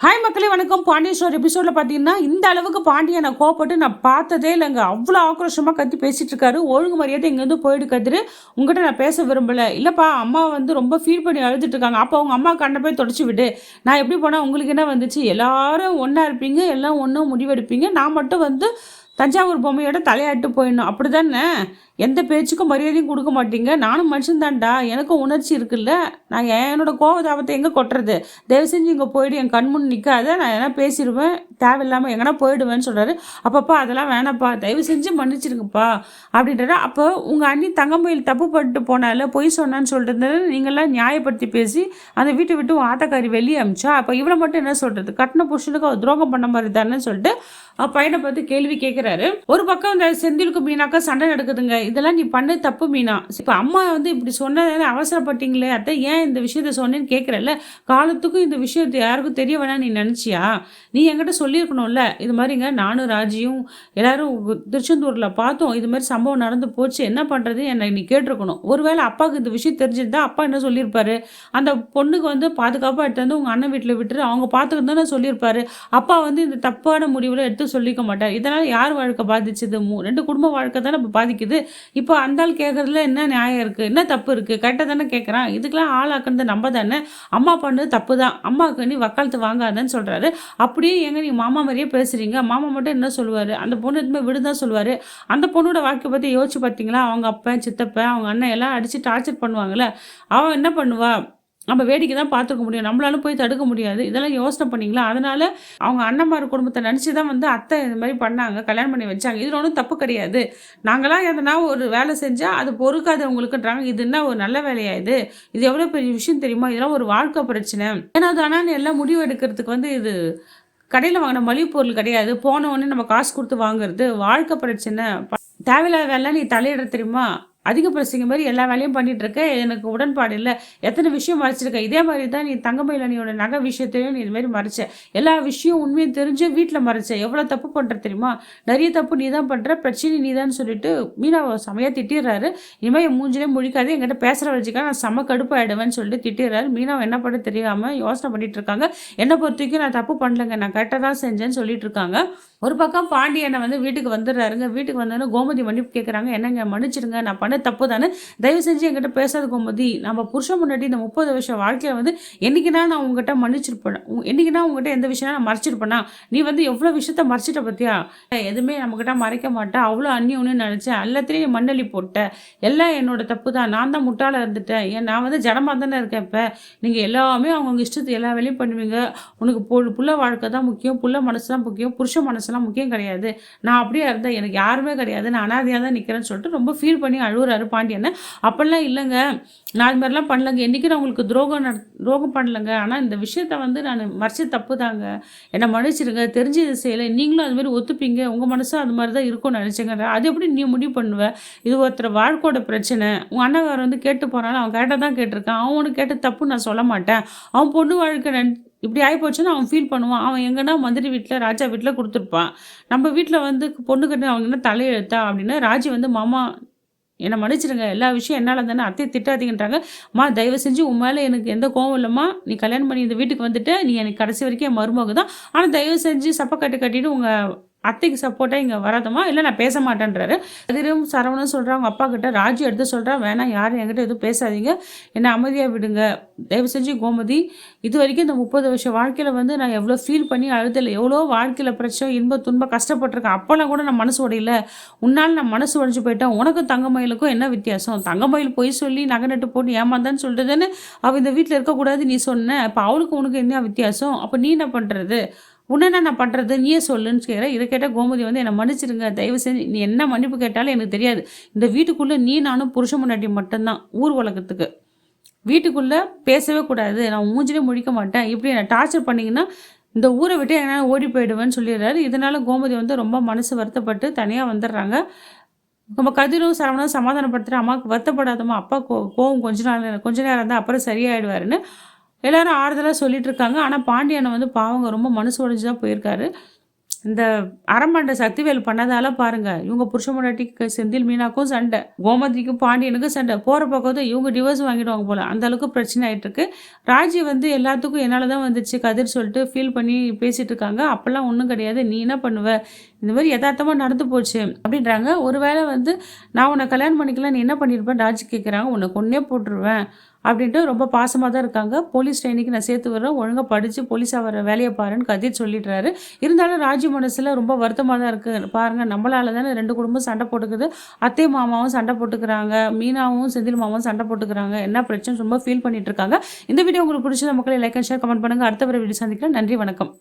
Hi மக்களே வணக்கம். Pandian store எபிசோடில் பார்த்தீங்கன்னா இந்த அளவுக்கு பாண்டியன் நான் கோவப்பட்டு நான் பார்த்ததே இல்லைங்க. அவ்வளோ ஆக்ரோஷமாக கத்தி பேசிட்டு இருக்காரு. ஒழுங்கு மரியாதை இங்கேருந்து போயிடு கதிரு, உங்ககிட்ட நான் பேச விரும்பலை. இல்லைப்பா, அம்மா வந்து ரொம்ப ஃபீல் பண்ணி அழுதுட்டு இருக்காங்க. அப்போ அவங்க அம்மா கண்ணை போய் தொடச்சி விடு. நான் எப்படி போனால் உங்களுக்கு என்ன வந்துச்சு? எல்லாரும் ஒன்றா இருப்பீங்க, எல்லாம் ஒன்றும் முடிவெடுப்பீங்க. நான் மட்டும் வந்து தஞ்சாவூர் பொம்மையோட தலையாட்டு போயிடணும், அப்படி தானே? எந்த பேச்சுக்கும் மரியாதையும் கொடுக்க மாட்டீங்க. நானும் மனுஷன்தான்டா, எனக்கும் உணர்ச்சி இருக்குல்ல. நான் என்னோட கோவதாபத்தை எங்கே கொட்டுறது? தயவு செஞ்சு இங்கே போயிடு, என் கண் முன் நிற்காத. நான் எதனா பேசிடுவேன், தேவையில்லாமல் எங்கன்னா போயிடுவேன்னு சொல்கிறாரு. அப்பப்பா அதெல்லாம் வேணாப்பா, தயவு செஞ்சு மன்னிச்சிருங்கப்பா அப்படின்றாரு. அப்போ உங்கள் அண்ணி தங்கமயில் தப்பு பண்ணிட்டு போனால, பொய் சொன்னான்னு சொல்லிட்டு நீங்கள்லாம் நியாயப்படுத்தி பேசி அந்த வீட்டை விட்டு ஆத்தக்காரி வெளியே அமிச்சா, அப்போ இவனை மட்டும் என்ன சொல்கிறது? கட்டின புருஷனுக்கு அவர் துரோகம் பண்ண மாதிரி தானே சொல்லிட்டு பையனை பார்த்து கேள்வி கேட்குறாரு. ஒரு பக்கம் இந்த செந்திலுக்கு மீனாக்கா சண்டை நடக்குதுங்க. இதெல்லாம் நீ பண்ண தப்பு மீனா. இப்போ அம்மா வந்து இப்படி சொன்னதால அவசரப்பட்டீங்களே அத்தை, ஏன் இந்த விஷயத்த சொன்னேன்னு கேட்குறல்ல. காலத்துக்கும் இந்த விஷயத்தை யாருக்கும் தெரிய வேணாம் நீ நினச்சியா? நீ என்கிட்ட சொல்லியிருக்கணும்ல. இது மாதிரிங்க நானும் ராஜியும் எல்லாரும் திருச்செந்தூரில் பார்த்தோம், இது மாதிரி சம்பவம் நடந்து போச்சு, என்ன பண்ணுறது என்னை நீ கேட்டிருக்கணும். ஒருவேளை அப்பாவுக்கு இந்த விஷயம் தெரிஞ்சிருந்தா அப்பா என்ன சொல்லியிருப்பாரு? அந்த பொண்ணுக்கு வந்து பாதுகாப்பாக எடுத்து வந்து உங்கள் அண்ணன் வீட்டில் விட்டுரு, அவங்க பார்த்துக்கிட்டு தானே சொல்லியிருப்பாரு. அப்பா வந்து இந்த தப்பான முடிவில் எடுத்து சொல்லிக்க மாட்டார். இதனால் யார் வாழ்க்கை பாதிச்சது? ரெண்டு குடும்ப வாழ்க்கை தானே இப்போ பாதிக்குது. இப்போ அந்த ஆள் கேட்குறதுல என்ன நியாயம் இருக்குது? என்ன தப்பு இருக்குது? கரெக்டாக தானே கேட்குறான். இதுக்கெல்லாம் ஆளாக்குறது நம்ம தானே. அம்மா பண்ணது தப்பு தான், அம்மாவுக்கு நீ வக்காலத்து வாங்காதன்னு சொல்கிறாரு. அப்படியே எங்க நீ மாமா மாதிரியே பேசுகிறீங்க. மாமா மட்டும் என்ன சொல்லுவார்? அந்த பொண்ணு எதுவுமே விடுதான் சொல்லுவார். அந்த பொண்ணோட வாழ்க்கை பற்றி யோசிச்சு பார்த்தீங்களா? அவங்க அப்பா, சித்தப்பன், அவங்க அண்ணன் எல்லாம் அடித்து டார்ச்சர் பண்ணுவாங்கள்ல, அவன் என்ன பண்ணுவா? நம்ம வேடிக்கை தான் பார்த்துக்க முடியும், நம்மளால போய் தடுக்க முடியாது. இதெல்லாம் யோசனை பண்ணிங்களா? அதனால் அவங்க அண்ணன்மார் குடும்பத்தை நினச்சி தான் வந்து அத்தை இந்த மாதிரி பண்ணாங்க, கல்யாணம் பண்ணி வச்சாங்க. இதில் ஒன்றும் தப்பு கிடையாது. நாங்களாம் எதனா ஒரு வேலை செஞ்சால் அது பொறுக்காது உங்களுக்குன்றாங்க. இது என்ன ஒரு நல்ல வேலையா இது? இது எவ்வளோ பெரிய விஷயம் தெரியுமா? இதெல்லாம் ஒரு வாழ்க்கை பிரச்சனை. ஏன்னா தானே எல்லாம் முடிவு எடுக்கிறதுக்கு வந்து இது கடையில் வாங்கின மளிகை பொருள் கிடையாது. போன உடனே நம்ம காசு கொடுத்து வாங்குறது வாழ்க்கை பிரச்சனை. தேவையில்லாத வேலை நீ தலையிட தெரியுமா? அதிக பிரசிங்க மாதிரி எல்லா வேலையும் பண்ணிட்டு இருக்க, எனக்கு உடன்பாடு இல்லை. எத்தனை விஷயம் மறைச்சிருக்க. இதே மாதிரி தான் நீ தங்கமயில் அணியோட நகை விஷயத்தையும் நீ இது மாதிரி மறைச்ச. எல்லா விஷயம் உண்மையும் தெரிஞ்சு வீட்டில் மறைச்ச. எவ்வளோ தப்பு பண்ணுற தெரியுமா? நிறைய தப்பு நீ தான் பண்ணுற, பிரச்சனை நீ தான் சொல்லிட்டு மீனாவை செமையாக திட்டிடுறாரு. இனிமேல் என் மூஞ்சிலே முழிக்காது, என்கிட்ட பேசுகிற வச்சுக்கா நான் செம்ம கடுப்பாயிடுவேன்னு சொல்லிட்டு திட்டிடுறாரு. மீனாவை என்ன பண்ண தெரியாமல் யோசனை பண்ணிட்டு இருக்காங்க. என்னை பொறுத்த வரைக்கும் நான் தப்பு பண்ணலைங்க, நான் கரெக்டாக தான் செஞ்சேன்னு சொல்லிட்டு இருக்காங்க. ஒரு பக்கம் பாண்டியனை வந்து வீட்டுக்கு வந்துடுறாருங்க. வீட்டுக்கு வந்தோன்னே கோமதி மன்னிப்பு கேட்குறாங்க. என்னங்க மன்னிச்சிடுங்க, நான் பண்ண தப்பு தானே, தயவு செஞ்சு என்கிட்ட பேசாத கோமதி. நம்ம புருஷன் முன்னாடி இந்த 30 வருஷம் வாழ்க்கையில் வந்து என்னைக்குனா நான் உங்ககிட்ட மன்னிச்சிருப்பேன், என்னைக்குனா உங்ககிட்ட எந்த விஷயம் நான் மறைச்சிருப்பேனா? நீ வந்து எவ்வளோ விஷயத்த மறைச்சிட்ட பற்றியா? எதுவுமே நம்மக்கிட்ட மறைக்க மாட்டேன், அவ்வளோ அந்நியம்னு நினச்சேன், எல்லாத்துலேயும் மண்ணலி போட்டேன், எல்லாம் என்னோட தப்பு தான், நான் தான் முட்டாளாக இருந்துட்டேன். நான் வந்து ஜடமாக தானே இருக்கேன். இப்போ நீங்கள் எல்லாமே அவங்கவுங்க இஷ்டத்துக்கு எல்லா வேலையும் பண்ணுவீங்க. உனக்கு புள்ள வாழ்க்கை தான் முக்கியம், புள்ள மனசு தான் முக்கியம், புருஷ மனசுலாம் முக்கியம் கிடையாது. நான் அப்படியே இருந்தேன், எனக்கு யாருமே கிடையாது, நான் அனாதையாக தான் நிற்கிறேன்னு சொல்லிட்டு ரொம்ப ஃபீல் பண்ணி அழுகுறாரு பாண்டியனை. அப்படிலாம் இல்லைங்க, நான் இது மாதிரிலாம் பண்ணலங்க, என்றைக்கு நான் உங்களுக்கு துரோகம் பண்ணலைங்க. ஆனால் இந்த விஷயத்த வந்து நான் மறைச்ச தப்பு தாங்க, என்னை மன்னிச்சிருங்க, தெரிஞ்சு இதை செய்யலை. நீங்களும் அது மாதிரி ஒத்துப்பீங்க, உங்கள் மனசும் அது மாதிரி தான் இருக்கும்னு நினச்சேங்க. அது எப்படி நீ முடிவு பண்ணுவேன்? இது ஒருத்தர் வாழ்க்கையோட பிரச்சனை. உங்கள் அண்ணன் வந்து கேட்டு போனாலும் அவன் கேட்டால் தான் கேட்டிருக்கான். அவனுக்கு கேட்ட தப்பு நான் சொல்ல மாட்டேன். அவன் பொண்ணு வாழ்க்கை இப்படி ஆகிப்போச்சுன்னா அவன் ஃபீல் பண்ணுவான். அவன் எங்கன்னா மந்திரி வீட்டில், ராஜா வீட்டில் கொடுத்துருப்பான். நம்ம வீட்டில் வந்து பொண்ணுக்கிட்ட அவங்க என்ன தலையெழுத்தா அப்படின்னா, ராஜி வந்து மாமா என்னை மன்னிச்சிடுங்க, எல்லா விஷயம் என்னால் தானே, அத்தையை திட்டாதீங்கன்றாங்க. அம்மா தயவு செஞ்சு உன் மேலே எனக்கு எந்த கோவம் இல்லைம்மா, நீ கல்யாணம் பண்ணி இந்த வீட்டுக்கு வந்துட்டு நீ எனக்கு கடைசி வரைக்கும் என் மருமக தான். ஆனால் தயவு செஞ்சு சப்பக்கட்டு கட்டிட்டு உங்கள் அத்தைக்கு சப்போர்ட்டாக இங்கே வராதம்மா, இல்லை நான் பேச மாட்டேன்றாரு. அதிரும் சரவணன் சொல்கிறாங்க அப்பா கிட்ட. ராஜு எடுத்து சொல்கிறா, வேணாம் யாரும் என்கிட்ட எதுவும் பேசாதீங்க, என்னை அமைதியாக விடுங்க தயவு செஞ்சு கோமதி. இது வரைக்கும் இந்த 30 வருஷம் வாழ்க்கையில் வந்து நான் எவ்வளோ ஃபீல் பண்ணி அழுதலை, எவ்வளோ வாழ்க்கையில் பிரச்சனை இன்ப துன்பம் கஷ்டப்பட்டிருக்கேன். அப்போல்லாம் கூட நான் மனசு உடையில, உன்னால் நான் மனசு உடைஞ்சு போயிட்டேன். உனக்கும் தங்கமயிலுக்கும் என்ன வித்தியாசம்? தங்கமயில் போய் சொல்லி நகை நட்டு போட்டு ஏமாந்தான்னு சொல்லிட்டு தானே அவள் இந்த வீட்டில் இருக்கக்கூடாது நீ சொன்ன. அப்போ அவளுக்கு உனக்கு என்ன வித்தியாசம்? அப்போ நீ என்ன பண்ணுறது? உடனே நான் பண்ணுறது நீயே சொல்லுன்னு கேட்குறேன். இதை கேட்டால் கோமதி வந்து என்னை மன்னிச்சிருங்க, தயவு செஞ்சு நீ என்ன மன்னிப்பு கேட்டாலும் எனக்கு தெரியாது. இந்த வீட்டுக்குள்ளே நீ நானும் புருஷ முன்னாடி மட்டும்தான், ஊர் உலகத்துக்கு வீட்டுக்குள்ளே பேசவே கூடாது, நான் மூஞ்சிலே முழிக்க மாட்டேன், இப்படி என்னை டார்ச்சர் பண்ணிங்கன்னா இந்த ஊரை விட்டு என்னால் ஓடி போயிடுவேன்னு சொல்லிடுறாரு. இதனால் கோமதி வந்து ரொம்ப மனசு வருத்தப்பட்டு தனியாக வந்துடுறாங்க. நம்ம கதிரும் சரவணனும் சமாதானப்படுத்துகிற, அம்மாவுக்கு வருத்தப்படாதம்மா, அப்பா கோவம் கொஞ்ச நேரம் தான், அப்புறம் சரியாயிடுவாருன்னு எல்லாரும் ஆறுதலாக சொல்லிட்டு இருக்காங்க. ஆனால் பாண்டியனை வந்து பாவங்க ரொம்ப மனசு உடைஞ்சு தான் போயிருக்காரு. இந்த அரமண்ட சக்திவேல் பண்ணதால பாருங்க, இவங்க புருஷன் பொண்டாட்டிக்கு செந்தில் மீனாக்கும் சண்டை, கோமதிக்கும் பாண்டியனுக்கும் சண்டை. போற பக்கத்து இவங்க டிவோர்ஸ் வாங்கிடுவாங்க போல. அந்த அளவுக்கு பிரச்சனை ஆயிட்டு இருக்கு. ராஜி வந்து எல்லாத்துக்கும் என்னால தான் வந்துச்சு கதிர் சொல்லிட்டு ஃபீல் பண்ணி பேசிட்டு இருக்காங்க. அப்பலாம் ஒண்ணும் கிடையாது. நீ என்ன பண்ணுவ? இந்த மாதிரி யதார்த்தமா நடந்து போச்சு அப்படின்றாங்க. ஒருவேளை வந்து நான் உன்னை கல்யாணம் பண்ணிக்கலாம் நீ என்ன பண்ணியிருப்பேன் ராஜி கேட்குறாங்க. உன்னை கொன்னே போட்டுருவேன் அப்படின்ட்டு ரொம்ப பாசமாக தான் இருக்காங்க. போலீஸ் ட்ரைனிங்க்கு நான் சேர்த்து விடுறேன். ஒழுங்காக படித்து போலீஸாக வர வேலையை பாருன்னு கதிர் சொல்லிடுறாரு. இருந்தாலும் ராஜி மனசில் ரொம்ப வருத்தமாக தான் இருக்குது. பாருங்கள் நம்மளால தானே 2 குடும்பம் சண்டை போட்டுக்குது. அத்தை மாமாவும் சண்டை போட்டுக்கிறாங்க. மீனாவும் செந்தில் மாமாவும் சண்டை போட்டுக்கிறாங்க. என்ன பிரச்சனை ரொம்ப ஃபீல் பண்ணிட்டு இருக்காங்க. இந்த வீடியோ உங்களுக்கு பிடிச்ச மக்களை லைக் அண்ட் ஷேர் கமெண்ட் பண்ணுங்கள். அடுத்த ஒரு வீடியோ சந்திக்கிறேன். நன்றி, வணக்கம்.